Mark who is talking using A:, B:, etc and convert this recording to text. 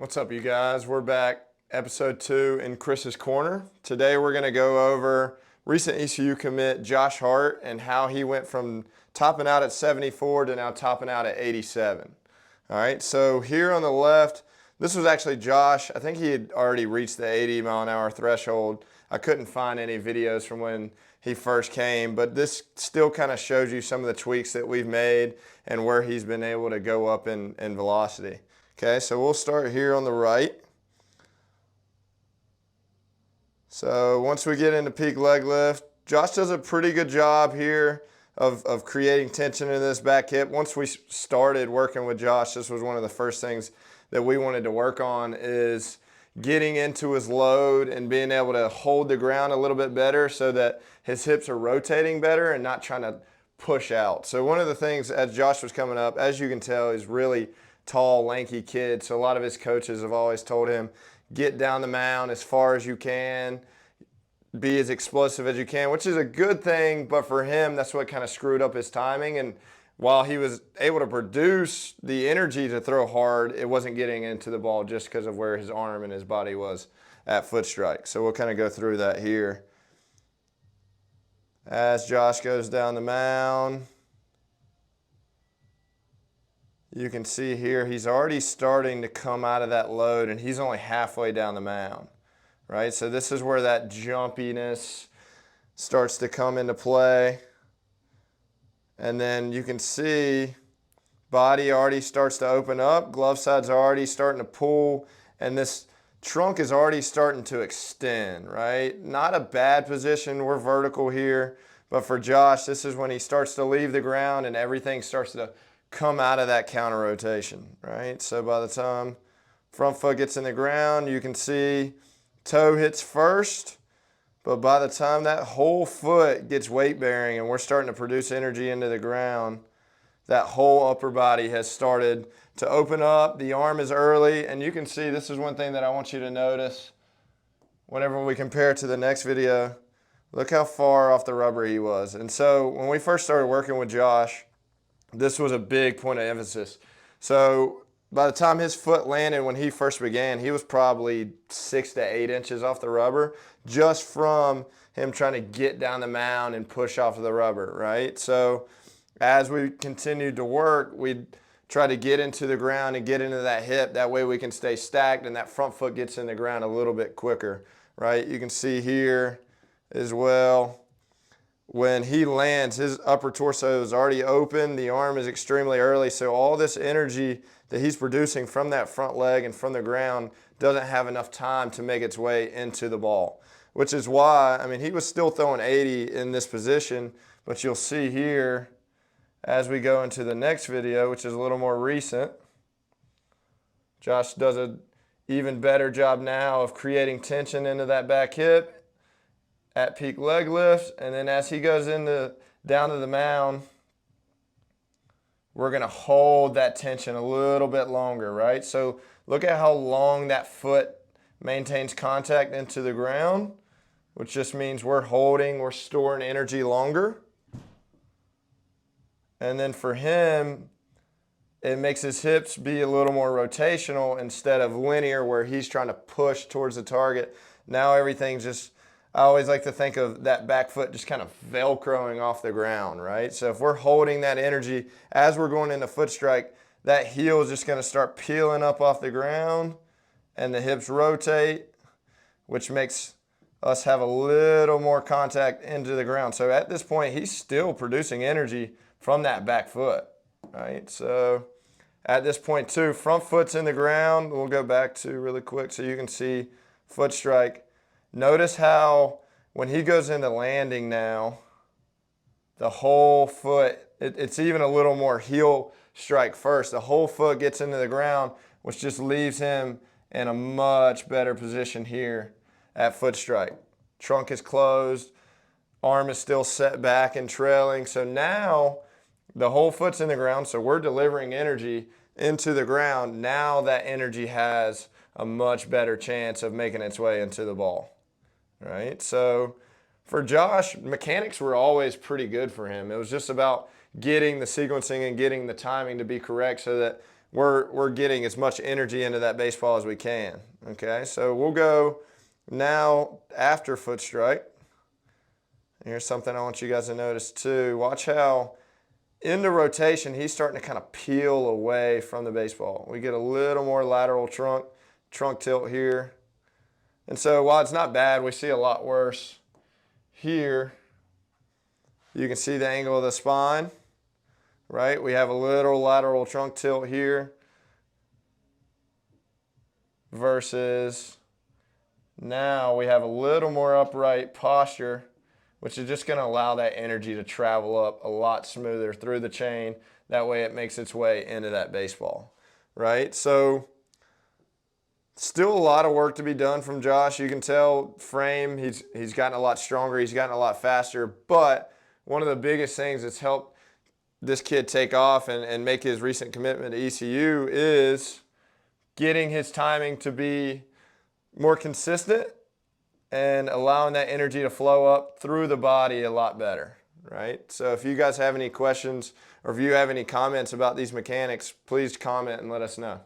A: What's up, you guys? We're back, episode 2 in Chris's Corner. Today we're going to go over recent ECU commit Josh Hart and how he went from topping out at 74 to now topping out at 87. All right, so here on the left, this was actually Josh. I think he had already reached the 80 mile an hour threshold. I couldn't find any videos from when he first came, but this still kind of shows you some of the tweaks that we've made and where he's been able to go up in velocity. Okay, so we'll start here on the right. So once we get into peak leg lift, Josh does a pretty good job here of creating tension in this back hip. Once we started working with Josh, this was one of the first things that we wanted to work on, is getting into his load and being able to hold the ground a little bit better so that his hips are rotating better and not trying to push out. So one of the things as Josh was coming up, as you can tell, he's really tall, lanky kid. So a lot of his coaches have always told him, get down the mound as far as you can, be as explosive as you can, which is a good thing, but for him, that's what kind of screwed up his timing. And while he was able to produce the energy to throw hard, it wasn't getting into the ball just because of where his arm and his body was at foot strike. So we'll kind of go through that here. As Josh goes down the mound, you can see here he's already starting to come out of that load, and he's only halfway down the mound, right? So this is where that jumpiness starts to come into play. And then you can see body already starts to open up, glove side's already starting to pull, and this trunk is already starting to extend, right? Not a bad position, we're vertical here, but for Josh, this is when he starts to leave the ground and everything starts to come out of that counter rotation, right? So by the time front foot gets in the ground, you can see toe hits first, but by the time that whole foot gets weight bearing and we're starting to produce energy into the ground, that whole upper body has started to open up. The arm is early, and you can see this is one thing that I want you to notice whenever we compare it to the next video. Look how far off the rubber he was. And so when we first started working with Josh, this was a big point of emphasis. So by the time his foot landed when he first began, he was probably 6 to 8 inches off the rubber just from him trying to get down the mound and push off of the rubber, right? So as we continued to work, we'd try to get into the ground and get into that hip. That way we can stay stacked and that front foot gets in the ground a little bit quicker, right? You can see here as well, when he lands, his upper torso is already open, the arm is extremely early, so all this energy that he's producing from that front leg and from the ground doesn't have enough time to make its way into the ball, which is why, I mean, he was still throwing 80 in this position, but you'll see here as we go into the next video, which is a little more recent, Josh does an even better job now of creating tension into that back hip at peak leg lift, and then as he goes down to the mound, we're going to hold that tension a little bit longer, right? So look at how long that foot maintains contact into the ground, which just means we're storing energy longer. And then for him, it makes his hips be a little more rotational instead of linear where he's trying to push towards the target. Now everything's just, I always like to think of that back foot just kind of velcroing off the ground, right? So if we're holding that energy as we're going into foot strike, that heel is just going to start peeling up off the ground and the hips rotate, which makes us have a little more contact into the ground. So at this point, he's still producing energy from that back foot, right? So at this point too, front foot's in the ground. We'll go back to really quick so you can see foot strike. Notice how when he goes into landing now, the whole foot, it's even a little more heel strike first. The whole foot gets into the ground, which just leaves him in a much better position here at foot strike. Trunk is closed, arm is still set back and trailing. So now the whole foot's in the ground, so we're delivering energy into the ground. Now that energy has a much better chance of making its way into the ball. Right? So for Josh, mechanics were always pretty good for him. It was just about getting the sequencing and getting the timing to be correct so that we're getting as much energy into that baseball as we can. Okay, so we'll go now after foot strike. Here's something I want you guys to notice too. Watch how into rotation he's starting to kind of peel away from the baseball. We get a little more lateral trunk tilt here. And so while it's not bad, we see a lot worse here. You can see the angle of the spine, right? We have a little lateral trunk tilt here versus now we have a little more upright posture, which is just going to allow that energy to travel up a lot smoother through the chain. That way it makes its way into that baseball, right? So still a lot of work to be done from Josh. You can tell frame, he's gotten a lot stronger, he's gotten a lot faster, but one of the biggest things that's helped this kid take off and make his recent commitment to ECU is getting his timing to be more consistent and allowing that energy to flow up through the body a lot better, right? So if you guys have any questions or if you have any comments about these mechanics, please comment and let us know.